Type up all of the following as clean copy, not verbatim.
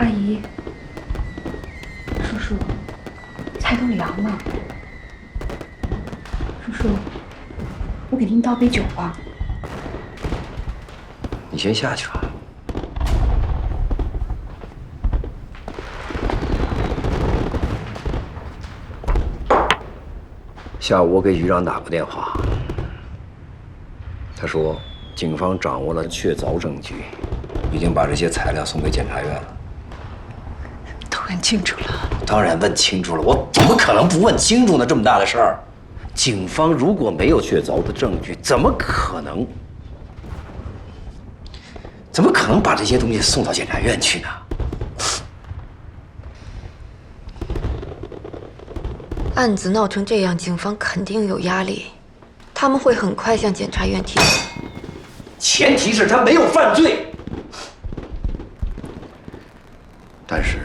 阿姨，叔叔，菜都凉了。叔叔，我给您倒杯酒吧。你先下去吧。下午我给局长打过电话，他说警方掌握了确凿证据，已经把这些材料送给检察院了。都问清楚了。当然问清楚了，我怎么可能不问清楚呢？这么大的事儿，警方如果没有确凿的证据，怎么可能把这些东西送到检察院去呢？案子闹成这样，警方肯定有压力，他们会很快向检察院提起。前提是他没有犯罪。但是，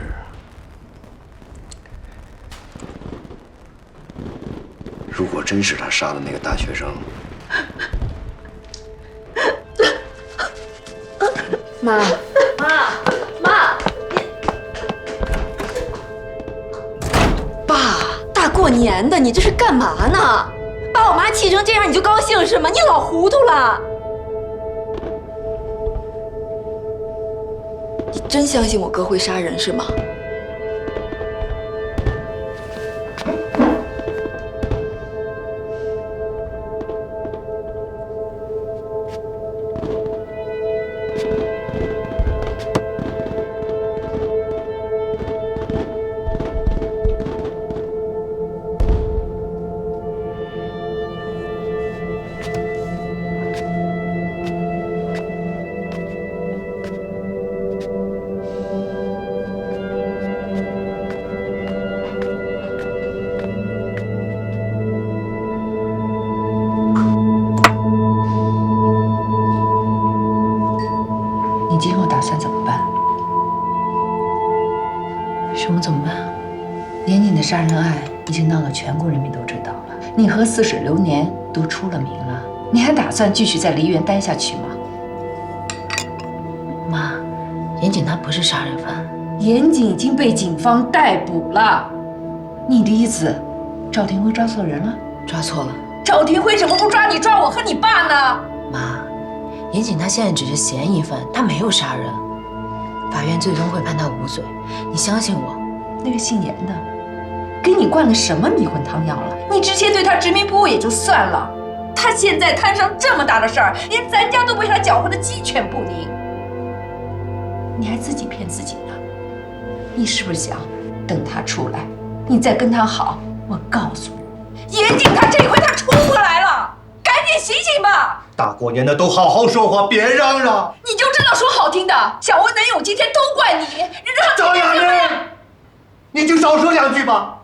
如果真是他杀了那个大学生，妈，爸，大过年的，你这是干嘛呢？把我妈气成这样，你就高兴是吗？你老糊涂了。你真相信我哥会杀人是吗？你今后打算怎么办？什么怎么办？严谨的杀人案已经闹到全国人民都知道了，你和似水流年都出了名了，你还打算继续在梨园待下去吗？妈，严谨他不是杀人犯，严谨已经被警方逮捕了。你的意思，赵廷辉抓错人了？抓错了。赵廷辉怎么不抓你，抓我和你爸呢？妈，严谨他现在只是嫌疑犯，他没有杀人，法院最终会判他无罪，你相信我。那个姓严的，给你灌了什么迷魂汤药了？你之前对他执迷不悟也就算了，他现在摊上这么大的事儿，连咱家都被他搅和得鸡犬不宁。你还自己骗自己呢？你是不是想等他出来，你再跟他好？我告诉你，严谨他这回他出不来了，赶紧醒醒吧！大过年的都好好说话，别嚷嚷。你就知道说好听的，小薇能有今天都怪你，让赵雅芝，你就少说两句吧。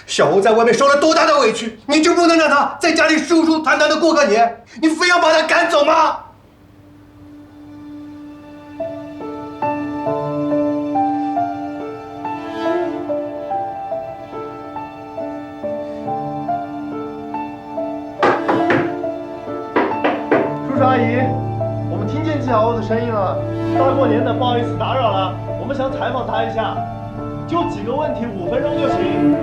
小欧在外面受了多大的委屈，你就不能让他在家里舒舒坦坦的过个年？你非要把他赶走吗？叔叔阿姨，我们听见季小欧的声音了。大过年的，不好意思打扰了，我们想采访他一下，就几个问题，5分钟就行。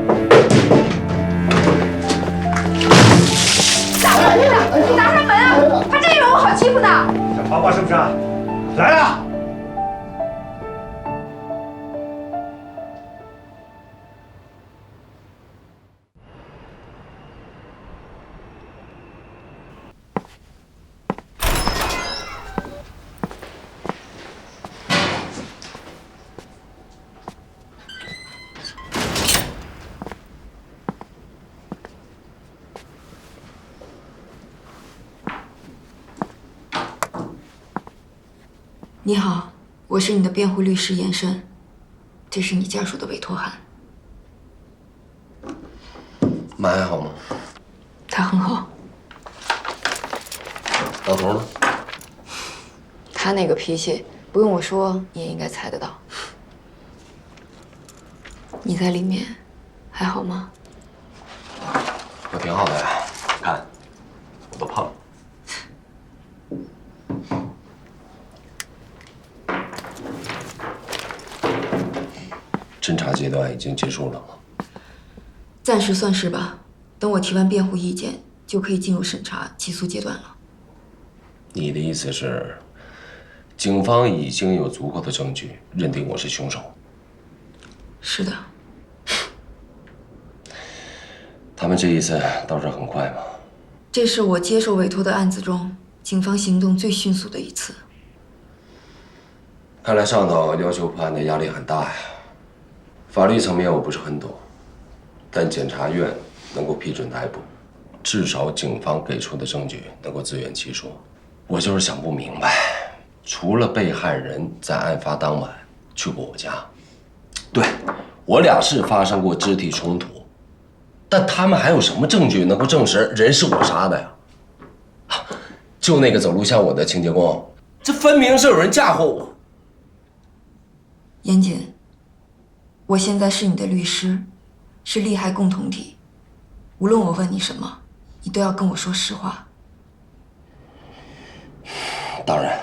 大过年的，你拿开门啊！他真以为我好欺负呢？想八卦是不是？来啊！你好，我是你的辩护律师严胜，这是你家属的委托函。妈还好吗？他很好，老头呢？他那个脾气，不用我说你也应该猜得到。你在里面还好吗？我挺好的呀，看，我都胖了。侦查阶段已经结束了吗？暂时算是吧。等我提完辩护意见，就可以进入审查起诉阶段了。你的意思是，警方已经有足够的证据认定我是凶手？是的。他们这一次倒是很快嘛。这是我接受委托的案子中，警方行动最迅速的一次。看来上头要求破案的压力很大呀。法律层面我不是很懂，但检察院能够批准逮捕，至少警方给出的证据能够自圆其说。我就是想不明白，除了被害人在案发当晚去过我家，对，我俩是发生过肢体冲突，但他们还有什么证据能够证实人是我杀的呀？就那个走路像我的清洁工，这分明是有人嫁祸我。严谨，我现在是你的律师，是利害共同体。无论我问你什么，你都要跟我说实话。当然。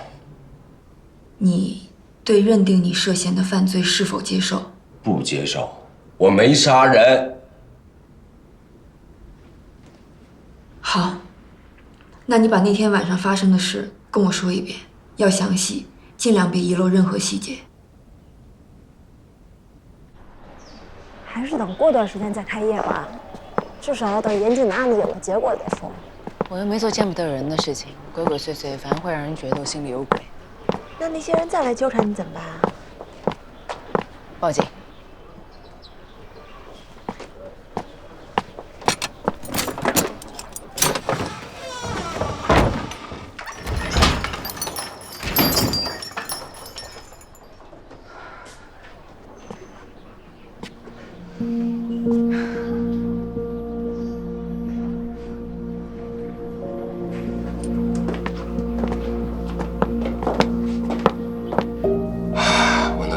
你对认定你涉嫌的犯罪是否接受？不接受，我没杀人。好，那你把那天晚上发生的事跟我说一遍，要详细，尽量别遗漏任何细节。还是等过段时间再开业吧，至少要等严谨的案子有了结果再说。我又没做见不得人的事情，鬼鬼祟祟，反而会让人觉得我心里有鬼。那些人再来纠缠你怎么办啊？报警。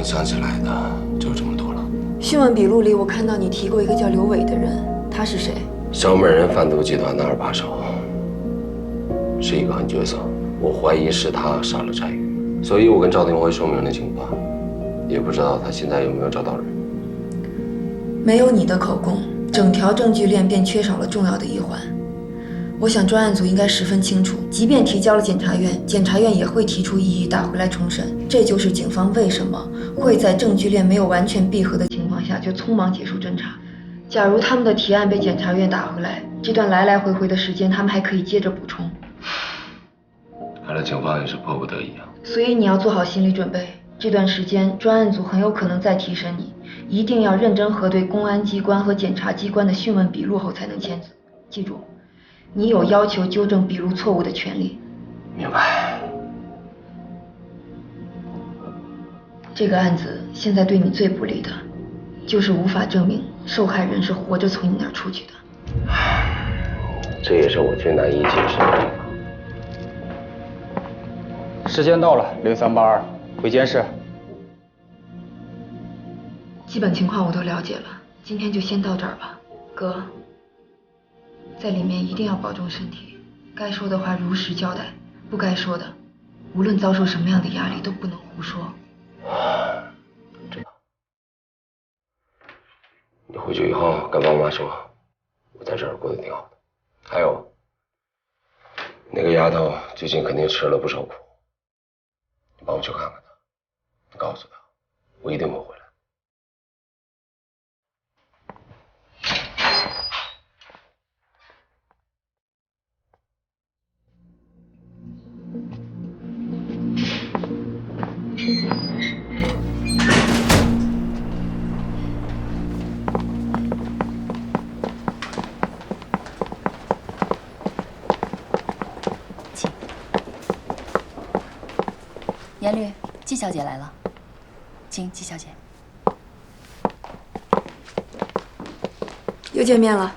想起来的就这么多了。讯问笔录里，我看到你提过一个叫刘伟的人，他是谁？小美人贩毒集团的2把手，是一个狠角色。我怀疑是他杀了翟宇，所以我跟赵廷辉说明了情况，也不知道他现在有没有找到人。没有你的口供，整条证据链便缺少了重要的一环。我想专案组应该十分清楚，即便提交了检察院，检察院也会提出异议打回来重审。这就是警方为什么会在证据链没有完全闭合的情况下就匆忙结束侦查。假如他们的提案被检察院打回来，这段来来回回的时间他们还可以接着补充。看来警方也是迫不得已啊。所以你要做好心理准备，这段时间专案组很有可能再提审你，一定要认真核对公安机关和检察机关的讯问笔录后才能签字。记住，你有要求纠正笔录错误的权利。明白。这个案子现在对你最不利的，就是无法证明受害人是活着从你那儿出去的。这也是我最难以解释的地方。时间到了，0382，回监室。基本情况我都了解了，今天就先到这儿吧。哥，在里面一定要保重身体，该说的话如实交代，不该说的，无论遭受什么样的压力都不能胡说。知道。你回去以后跟爸妈说，我在这儿过得挺好的。还有，那个丫头最近肯定吃了不少苦，你帮我去看看她，你告诉她，我一定会回来。严律，季小姐来了，请季小姐。又见面了。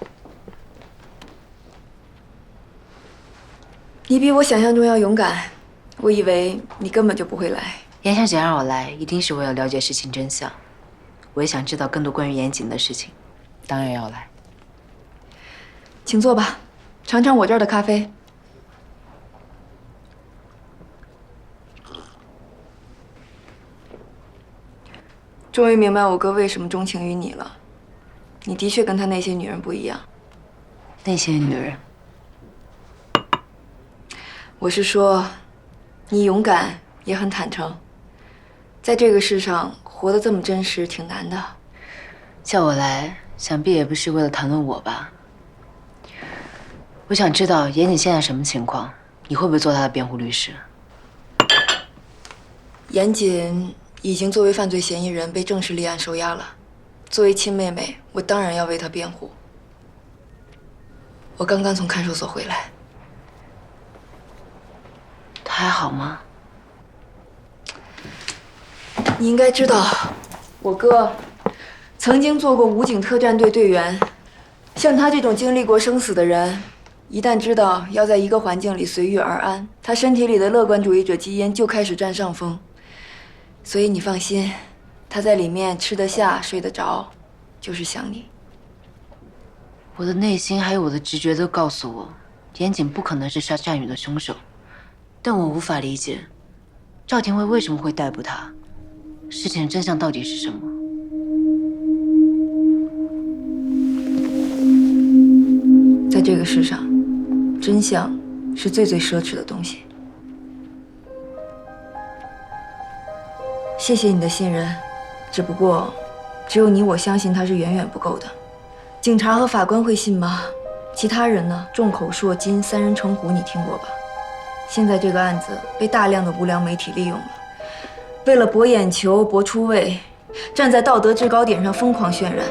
你比我想象中要勇敢，我以为你根本就不会来。严小姐让我来，一定是为了了解事情真相。我也想知道更多关于严谨的事情，当然要来。请坐吧，尝尝我这儿的咖啡。终于明白我哥为什么钟情于你了。你的确跟他那些女人不一样。那些女人，我是说，你勇敢也很坦诚，在这个世上活得这么真实，挺难的。叫我来，想必也不是为了谈论我吧？我想知道严谨现在什么情况，你会不会做他的辩护律师？严谨已经作为犯罪嫌疑人被正式立案收押了。作为亲妹妹，我当然要为她辩护。我刚刚从看守所回来。他还好吗？你应该知道，我哥曾经做过武警特战队队员。像他这种经历过生死的人，一旦知道要在一个环境里随遇而安，他身体里的乐观主义者基因就开始占上风。所以你放心，他在里面吃得下、睡得着，就是想你。我的内心还有我的直觉都告诉我，严谨不可能是杀战宇的凶手，但我无法理解，赵廷慧为什么会逮捕他？事情的真相到底是什么？在这个世上，真相是最奢侈的东西。谢谢你的信任，只不过，只有你我相信他是远远不够的。警察和法官会信吗？其他人呢？众口铄金，三人成虎，你听过吧？现在这个案子被大量的无良媒体利用了，为了博眼球、博出位，站在道德制高点上疯狂渲染，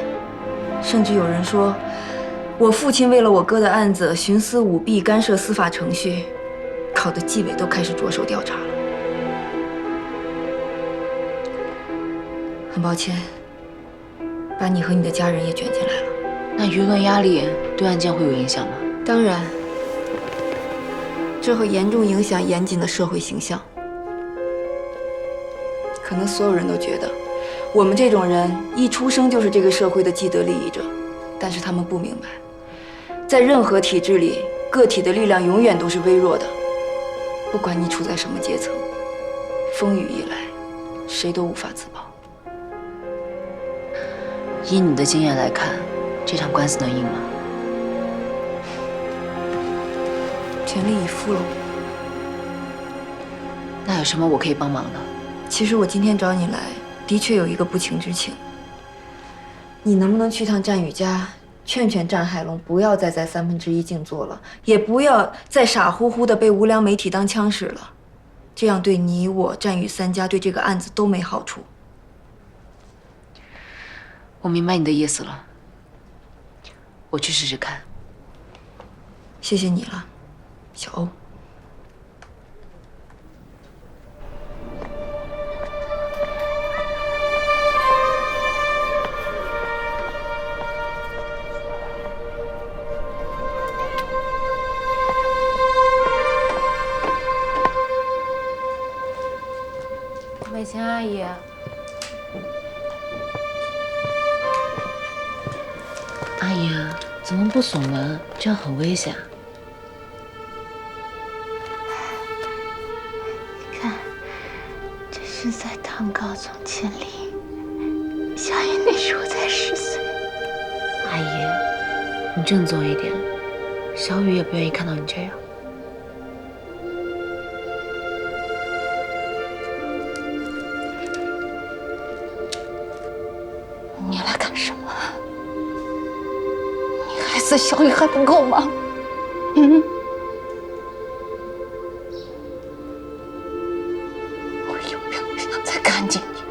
甚至有人说，我父亲为了我哥的案子徇私舞弊、干涉司法程序，搞得纪委都开始着手调查了。很抱歉，把你和你的家人也卷进来了。那舆论压力对案件会有影响吗？当然，这会严重影响严谨的社会形象。可能所有人都觉得，我们这种人一出生就是这个社会的既得利益者，但是他们不明白，在任何体制里，个体的力量永远都是微弱的。不管你处在什么阶层，风雨一来，谁都无法自保。以你的经验来看，这场官司能赢吗？全力以赴了。那有什么我可以帮忙的？其实我今天找你来，的确有一个不情之请。你能不能去趟战宇家，劝劝战海龙不要再在1/3静坐了，也不要再傻乎乎的被无良媒体当枪使了，这样对你我战宇3家对这个案子都没好处。我明白你的意思了，我去试试看。谢谢你了，小欧。美琴阿姨。阿姨，怎么不锁门？这样很危险。你看，这是在唐高宗千里。小雨那时候才10岁。阿姨，你振作一点，小雨也不愿意看到你这样。你来干什么？你害死小雨还不够吗？嗯？我有病不想再看见你。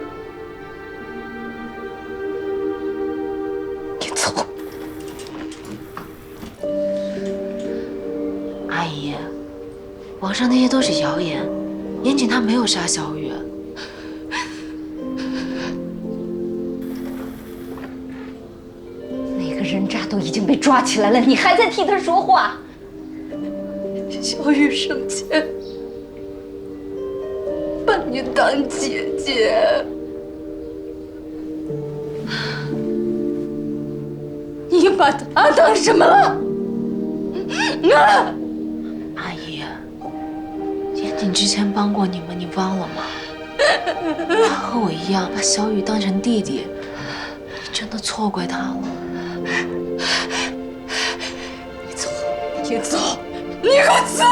你走。阿姨，网上那些都是谣言，严谨他没有杀小雨。人渣都已经被抓起来了，你还在替他说话？小雨生前把你当姐姐，你把她当什么了？阿姨，严谨之前帮过你们，你忘了吗？他和我一样把小雨当成弟弟，你真的错怪他了。你走，你走，你给我走！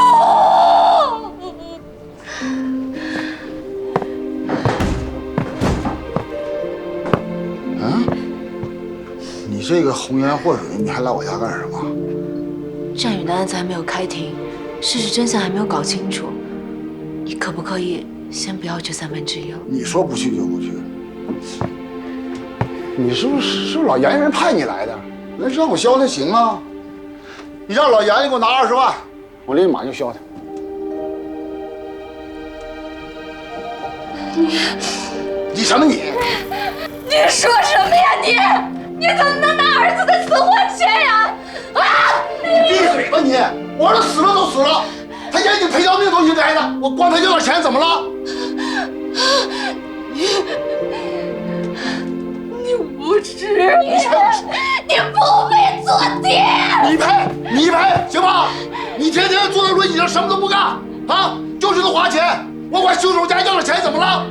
你这个红颜祸水，你还来我家干什么？战宇的案子还没有开庭，事实真相还没有搞清楚，你可不可以先不要这1/3了？你说不去就不去。你是不是老严人派你来的？那让我消他行啊？你让老严给我拿20万，我立马就消他。你什么你？你说什么呀你怎么能拿儿子的死活钱呀？啊！你闭嘴吧你！我儿子死了都死了，他眼睛赔条命都应该的，我管他要点钱怎么了？你无知，你不配做爹！你配行吧？你天天坐在轮椅上什么都不干啊，就知道花钱。我管凶手家要点钱怎么了？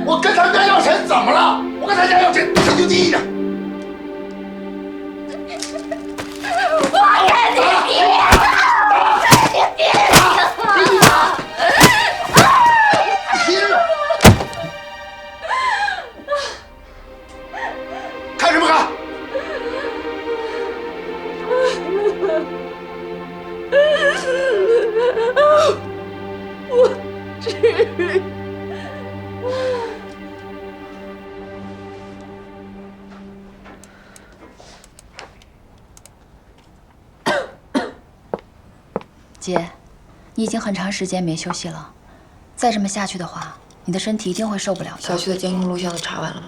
我跟他家要钱怎么了？我跟他家要钱他就低着。我跟你比！看什么看？我知。姐，你已经很长时间没休息了，再这么下去的话，你的身体一定会受不了的。小区的监控录像都查完了吗？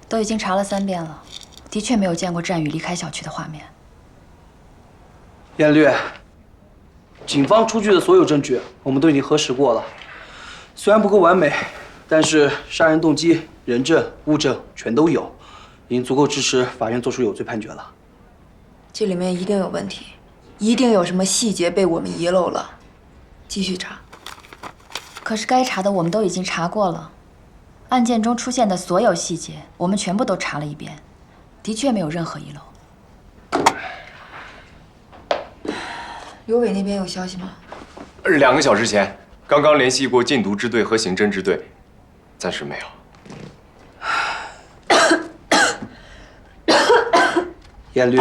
都已经查了3遍了，的确没有见过战宇离开小区的画面。燕绿，警方出具的所有证据我们都已经核实过了，虽然不够完美，但是杀人动机、人证、物证全都有，已经足够支持法院作出有罪判决了。这里面一定有问题，一定有什么细节被我们遗漏了，继续查。可是该查的我们都已经查过了，案件中出现的所有细节我们全部都查了一遍，的确没有任何遗漏。刘伟那边有消息吗？2个小时前，刚刚联系过禁毒支队和刑侦支队，暂时没有。燕绿，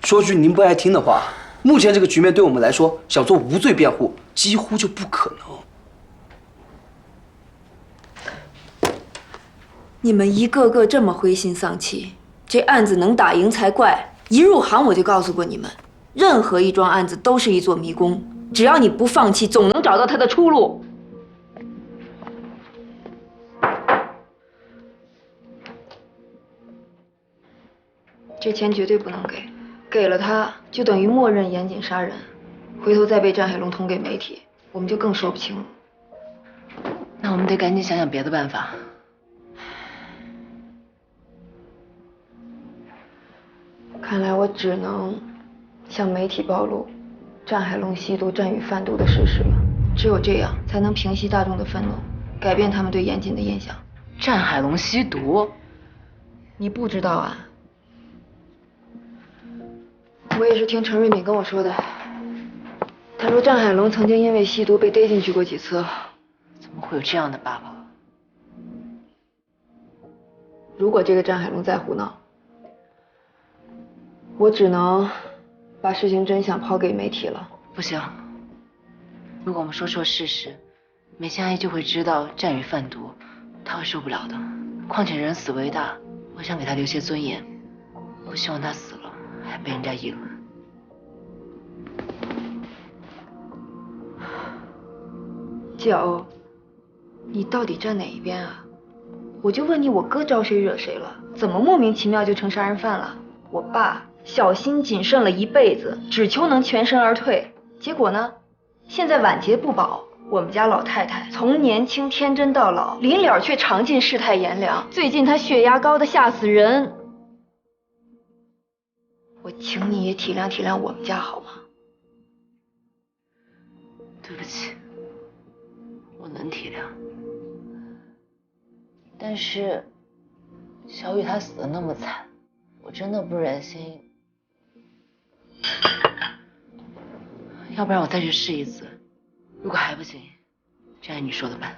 说句您不爱听的话，目前这个局面对我们来说，想做无罪辩护几乎就不可能。你们一个个这么灰心丧气，这案子能打赢才怪。一入行我就告诉过你们，任何一桩案子都是一座迷宫，只要你不放弃，总能找到它的出路。这钱绝对不能给，给了他就等于默认严谨杀人，回头再被战海龙捅给媒体，我们就更说不清了。那我们得赶紧想想别的办法。看来我只能向媒体暴露战海龙吸毒、战宇贩毒的事实了。只有这样，才能平息大众的愤怒，改变他们对严谨的印象。战海龙吸毒？你不知道啊？我也是听陈瑞敏跟我说的。他说战海龙曾经因为吸毒被逮进去过几次。怎么会有这样的爸爸？如果这个战海龙再胡闹，我只能把事情真相抛给媒体了。不行，如果我们说出事实，美香阿姨就会知道战宇贩毒，她会受不了的。况且人死为大，我想给她留些尊严，不希望她死了还被人家议论。季欧，你到底站哪一边啊？我就问你，我哥招谁惹谁了？怎么莫名其妙就成杀人犯了？我爸小心谨慎了一辈子，只求能全身而退，结果呢，现在晚节不保。我们家老太太从年轻天真到老，临了却尝尽世态炎凉。最近她血压高的吓死人，我请你也体谅体谅我们家好吗？对不起，我能体谅。但是小雨她死得那么惨，我真的不忍心。要不然我再去试一次，如果还不行，就按你说的办。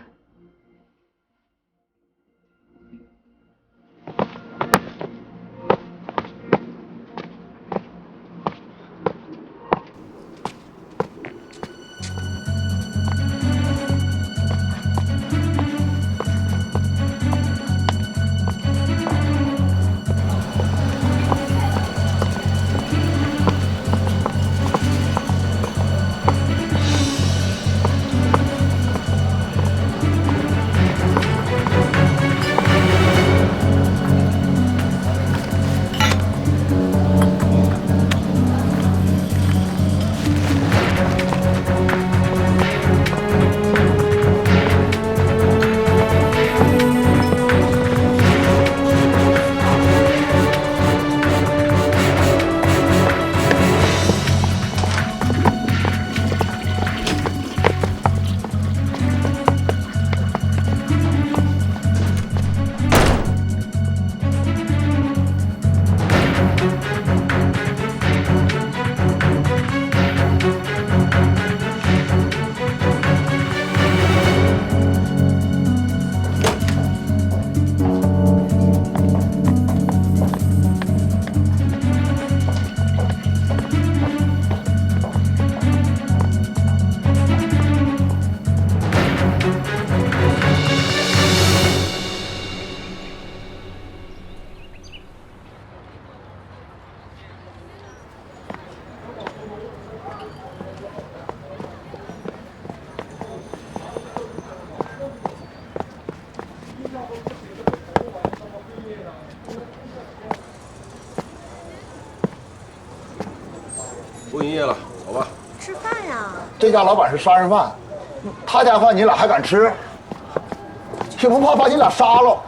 不营业了，走吧。吃饭呀？这家老板是杀人犯，他家饭你俩还敢吃？也不怕把你俩杀了？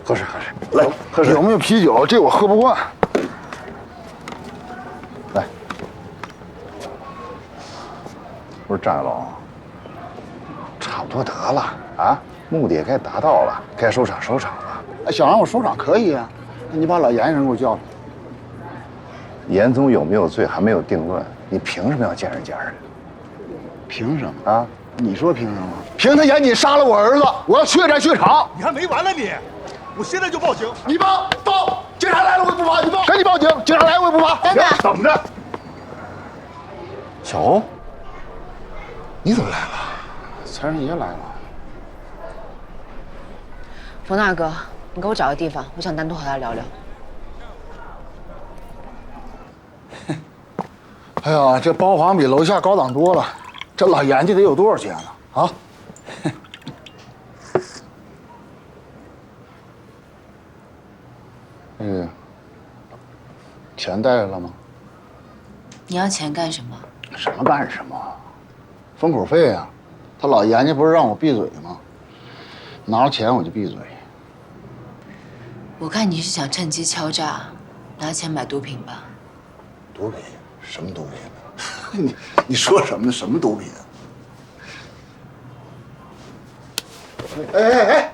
喝水，喝水，来，喝水。有没有啤酒？这我喝不惯。来，不是张老，差不多得了啊，目的也该达到了，该收场收场了。想让我收场可以啊，那你把老严人给我叫来。严总有没有罪还没有定论，你凭什么要见人家人？凭什么啊？你说凭什么？凭他严谨杀了我儿子，我要血债血偿。你还没完呢你！我现在就报警！你报！警察来了我也不怕，你报！赶紧报警！警察来我也不怕。等等，等着。小欧，你怎么来了？财神爷来了。冯大哥，你给我找个地方，我想单独和他聊聊。哎呀，这包房比楼下高档多了，这老严家得有多少钱呢？啊？那个钱带来了吗？你要钱干什么？什么干什么？封口费啊！他老严家不是让我闭嘴吗？拿着钱我就闭嘴。我看你是想趁机敲诈，拿钱买毒品吧？毒品？什么毒品？你说什么呢？什么毒品？哎！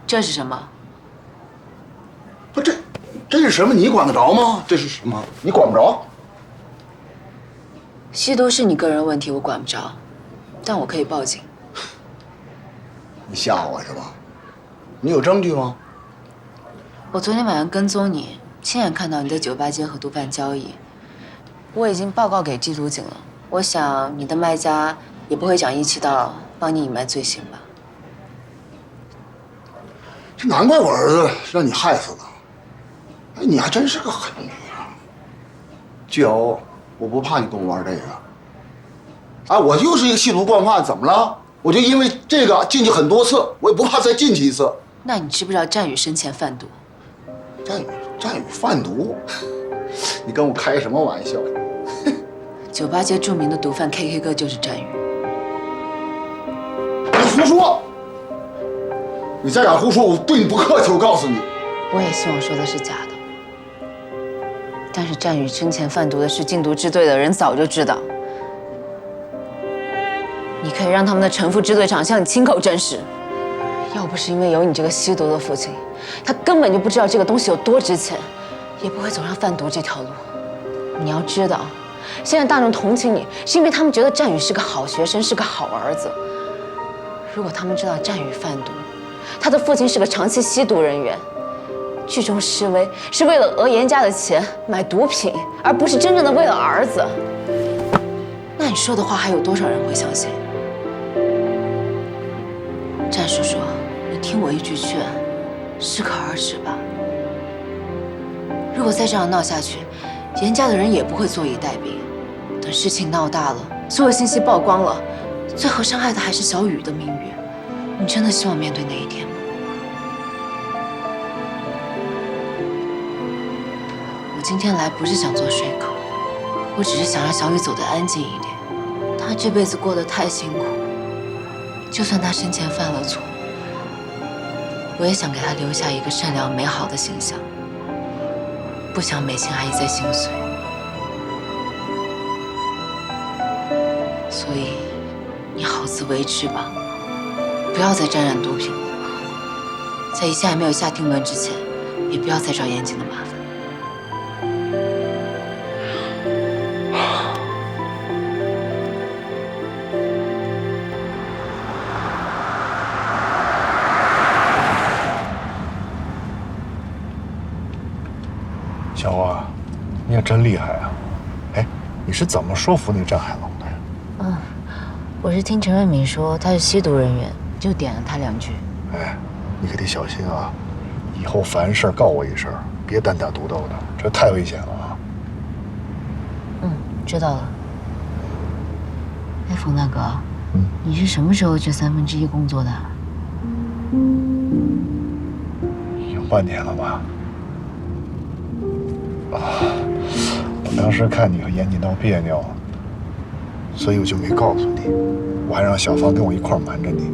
这是什么？不，这是什么？你管得着吗？这是什么？你管不着。吸毒是你个人问题，我管不着，但我可以报警。你吓唬我是吧？你有证据吗？我昨天晚上跟踪你，亲眼看到你在酒吧街和毒贩交易。我已经报告给缉毒警了，我想你的卖家也不会讲义气到帮你隐瞒罪行吧？这难怪我儿子让你害死了。哎，你还真是个狠女人。巨欧，我不怕你跟我玩这个。哎，我就是一个吸毒惯犯，怎么了？我就因为这个进去很多次，我也不怕再进去一次。那你知不知道战宇生前贩毒？战宇贩毒？你跟我开什么玩笑？酒吧街著名的毒贩 KK 哥就是战宇。你胡说！你再敢胡说，我对你不客气，我告诉你。我也希望说的是假的，但但是战宇生前贩毒的事，禁毒支队的人早就知道。你可以让他们的陈副支队长向你亲口证实，要不是因为有你这个吸毒的父亲，他根本就不知道这个东西有多值钱，也不会走上贩毒这条路。你要知道，现在大众同情你，是因为他们觉得战宇是个好学生，是个好儿子。如果他们知道战宇贩毒，他的父亲是个长期吸毒人员，聚众示威是为了讹严家的钱买毒品，而不是真正的为了儿子，那你说的话还有多少人会相信？战叔叔，你听我一句劝，适可而止吧。如果再这样闹下去，严家的人也不会坐以待毙。等事情闹大了，所有信息曝光了，最后伤害的还是小雨的命运。你真的希望面对那一天吗？我今天来不是想做说口，我只是想让小雨走得安静一点。她这辈子过得太辛苦，就算她生前犯了错，我也想给她留下一个善良美好的形象，不想每天还一再心碎。所以，你好自为之吧，不要再沾染毒品了。在一切还没有下定论之前，也不要再找严谨的麻烦。小欧，你也真厉害啊！哎，你是怎么说服那个战海龙的呀？我是听陈瑞敏说他是吸毒人员，就点了他2句。哎，你可得小心啊！以后凡事告我一声，别单打独斗的，这太危险了啊！知道了。哎，冯大哥，你是什么时候去1/3工作的？有半年了吧？我当时看你和严谨闹别扭，所以我就没告诉你，我还让小芳跟我一块瞒着你。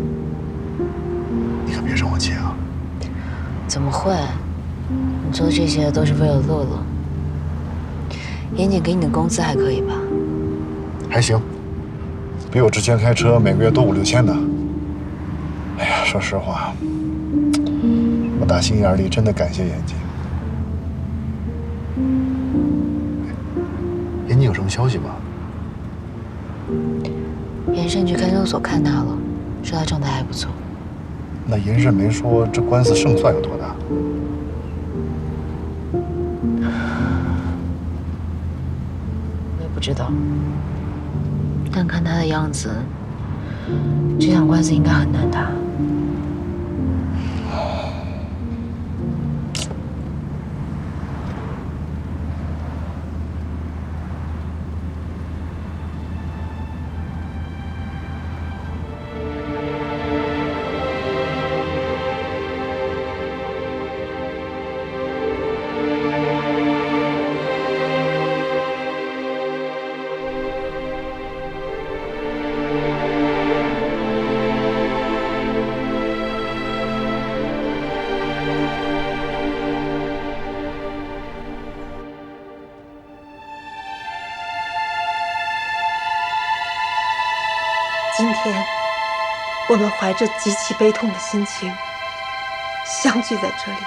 你可别生我气啊！怎么会？你做这些都是为了乐乐。严谨给你的工资还可以吧？还行，比我之前开车每个月多5、6千呢。哎呀，说实话，我打心眼里真的感谢严谨。严谨有什么消息吗？严慎去看守所看他了，说他状态还不错。那严慎没说这官司胜算有多大？我也不知道，但看他的样子，这场官司应该很难打。今天，我们怀着极其悲痛的心情，相聚在这里，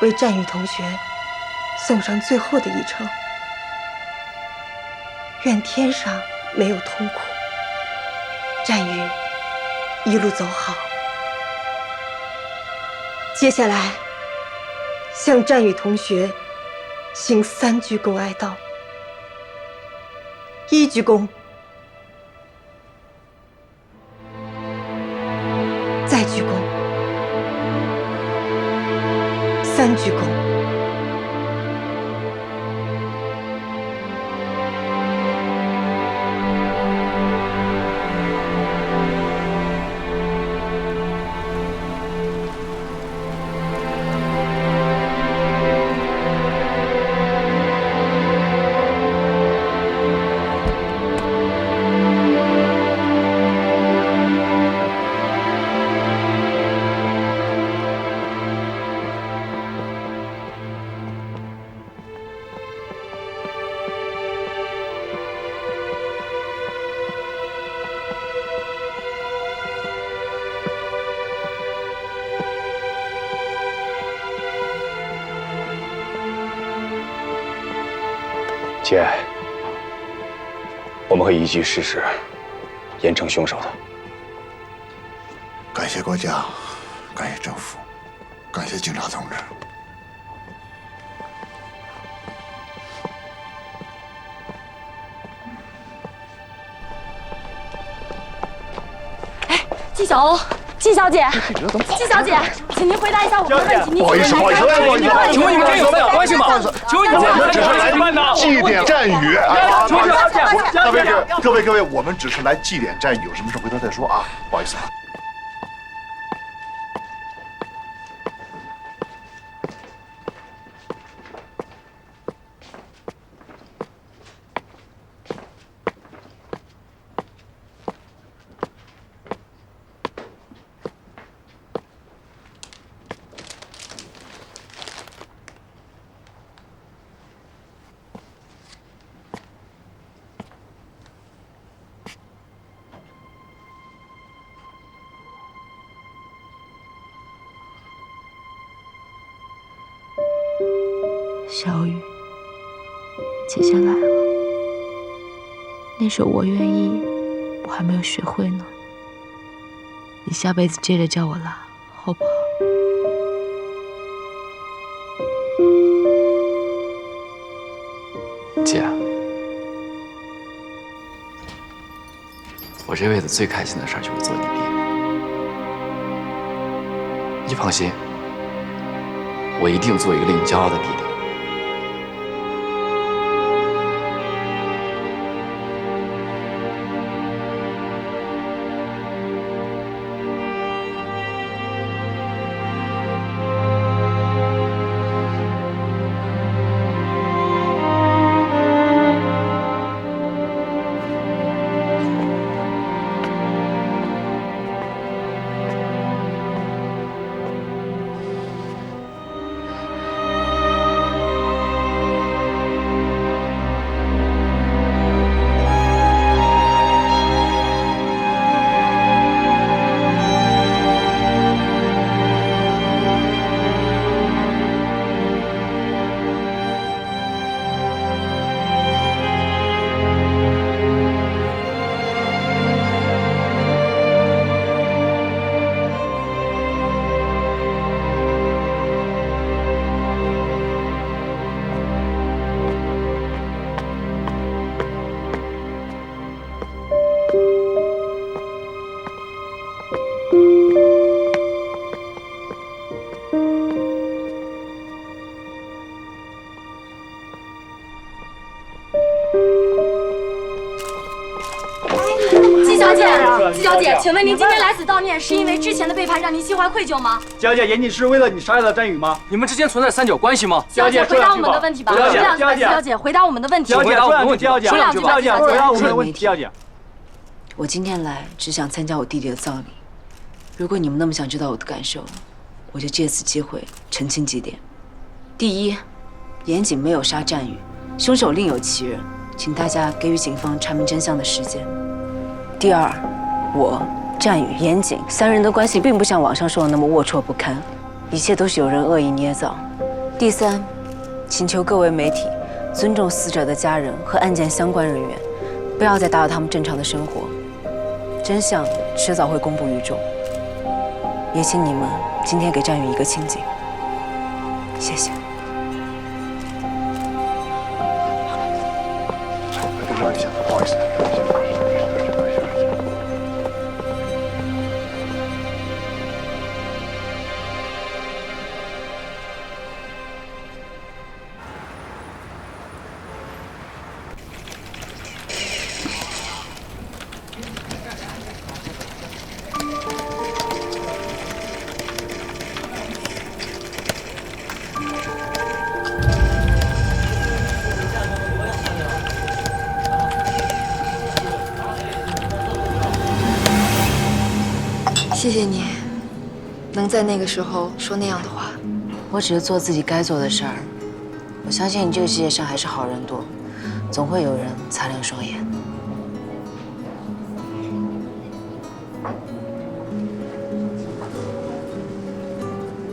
为战宇同学送上最后的一程。愿天上没有痛苦，战宇一路走好。接下来，向战宇同学行3鞠躬哀悼。1鞠躬。再鞠躬，3鞠躬。姐，我们会依据事实严惩凶手的。感谢国家，感谢政府，感谢警察同志。季小欧，季小姐，季小姐，请您回答一下我们的问题。不好意思，不好意思，请问你们这有没有关系吗？请问你们我们只是来祭奠战雨。各位，我们只是来祭奠战雨，有什么事回头再说啊，不好意思啊。小雨，姐姐来了。那首我愿意，我还没有学会呢。你下辈子接着叫我拉，好不好？姐，我这辈子最开心的事就是做你爹。你放心，我一定做一个令你骄傲的弟弟。季小姐，请问您今天来此悼念，是因为之前的背叛让您心怀愧疚吗？季小姐，严谨是为了你杀害了战宇吗？你们之间存在三角关系吗？季小姐，回答我们的问题吧。季小姐，回答我们的问题。季小姐，说两句。季小姐，回答我们的问题。季小姐，我今天来只想参加我弟弟的葬礼。如果你们那么想知道我的感受，我就借此机会澄清几点。第一，严谨没有杀战宇，凶手另有其人，请大家给予警方查明真相的时间。第二，我、战宇、严谨三人的关系并不像网上说的那么龌龊不堪，一切都是有人恶意捏造。第三，请求各位媒体尊重死者的家人和案件相关人员，不要再打扰他们正常的生活。真相迟早会公布于众，也请你们今天给战宇一个清静。谢谢。不好意思，不好意思。谢谢你，能在那个时候说那样的话。我只是做自己该做的事儿。我相信这个世界上还是好人多，总会有人擦亮双眼。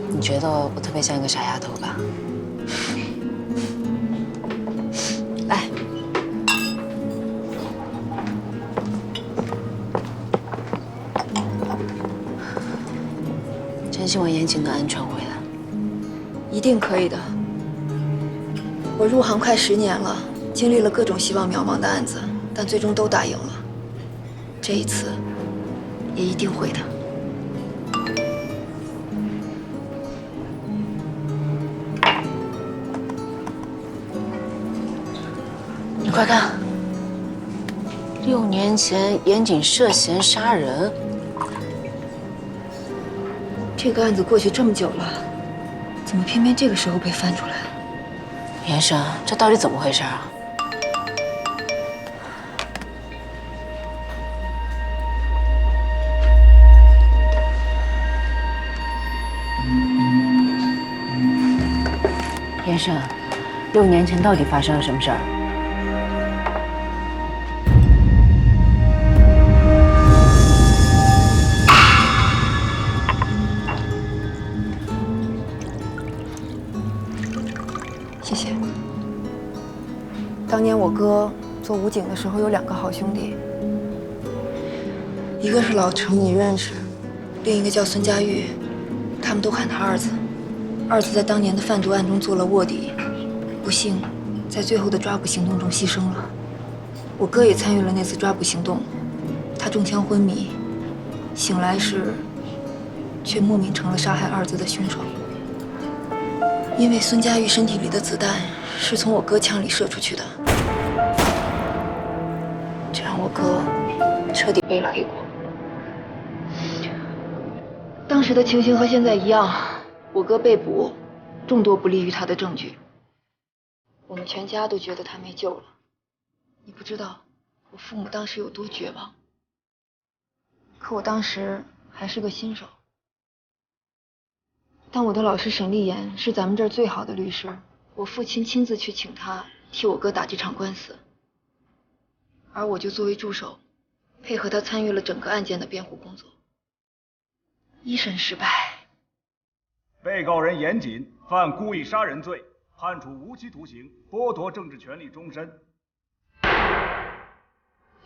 你觉得我特别像一个傻丫头吧？来，真希望严谨能安全回来。一定可以的。我入行快10年了，经历了各种希望渺茫的案子，但最终都打赢了。这一次，也一定会的。你快看，6年前严谨涉嫌杀人。这个案子过去这么久了，怎么偏偏这个时候被翻出来了？严生，这到底怎么回事啊？严生，6年前到底发生了什么事儿？谢谢。当年我哥做武警的时候有2个好兄弟，一个是老程，你认识，另一个叫孙佳玉，他们都喊他二子。二子在当年的贩毒案中做了卧底，不幸在最后的抓捕行动中牺牲了。我哥也参与了那次抓捕行动，他中枪昏迷，醒来时却莫名成了杀害二子的凶手。因为孙佳玉身体里的子弹是从我哥枪里射出去的，这让我哥彻底背了黑锅。当时的情形和现在一样，我哥被捕，众多不利于他的证据，我们全家都觉得他没救了。你不知道我父母当时有多绝望，可我当时还是个新手。但我的老师沈立言是咱们这儿最好的律师，我父亲亲自去请他替我哥打这场官司，而我就作为助手，配合他参与了整个案件的辩护工作。一审失败，被告人严谨犯故意杀人罪，判处无期徒刑，剥夺政治权利终身。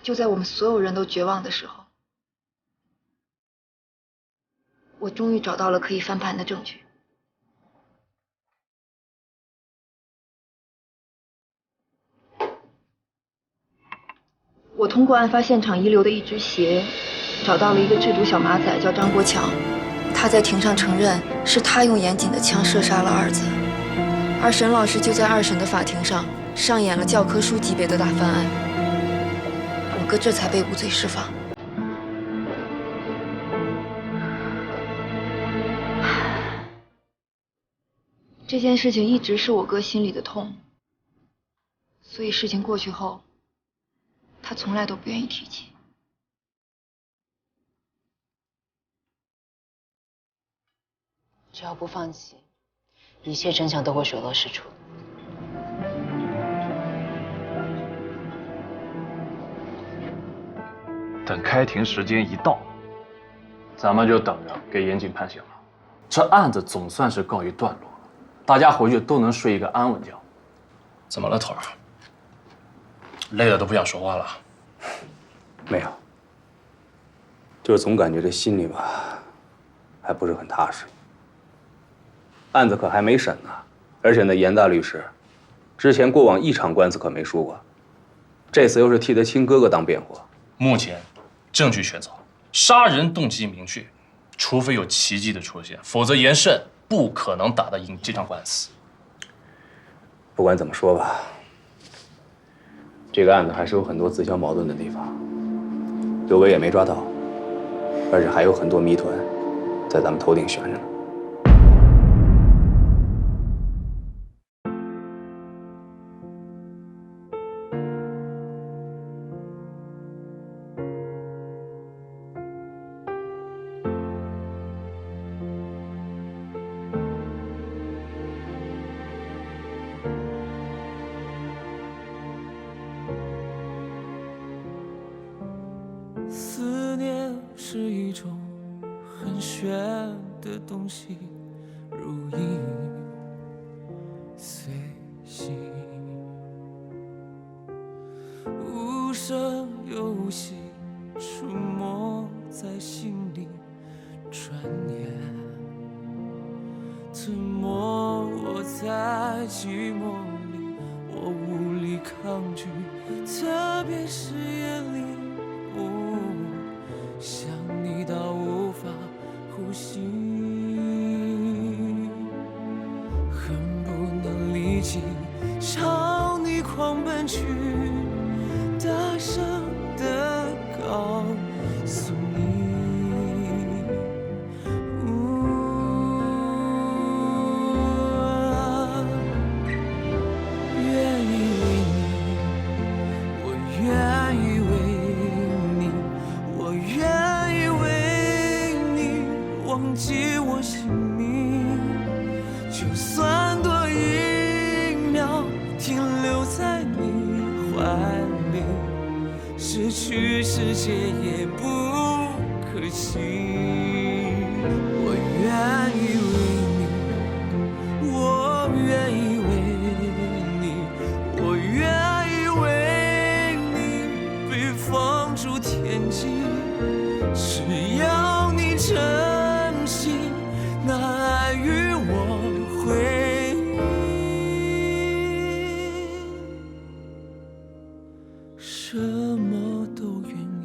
就在我们所有人都绝望的时候，我终于找到了可以翻盘的证据。我通过案发现场遗留的一只鞋，找到了一个制毒小马仔，叫张国强。他在庭上承认是他用严谨的枪射杀了二子，而沈老师就在2审的法庭上上演了教科书级别的大翻案，我哥这才被无罪释放。这件事情一直是我哥心里的痛，所以事情过去后，他从来都不愿意提起。只要不放弃，一切真相都会水落石出。等开庭时间一到，咱们就等着给严谨判刑了。这案子总算是告一段落了，大家回去都能睡一个安稳觉。怎么了，头儿？累得都不想说话了。没有，就是总感觉这心里吧，还不是很踏实。案子可还没审呢，而且那严大律师，之前过往1场官司可没输过，这次又是替他亲哥哥当辩护。目前证据确凿，杀人动机明确，除非有奇迹的出现，否则严慎不可能打得赢这场官司。不管怎么说吧，这个案子还是有很多自相矛盾的地方，刘伟也没抓到，而且还有很多谜团在咱们头顶悬着呢。思念是一种很玄的东西，如影随形，无声又无息，出没在心里，转眼寂寞里，我无力抗拒，特别是夜里，想你到无法呼吸，恨不能立即朝你狂奔去，大声地告诉你。忘记我姓名，就算多一秒停留在你怀里，失去世界也不可惜。我愿意为你，我愿意为你，我愿意为你被放逐天际，只要你真那爱与我回应，什么都愿意。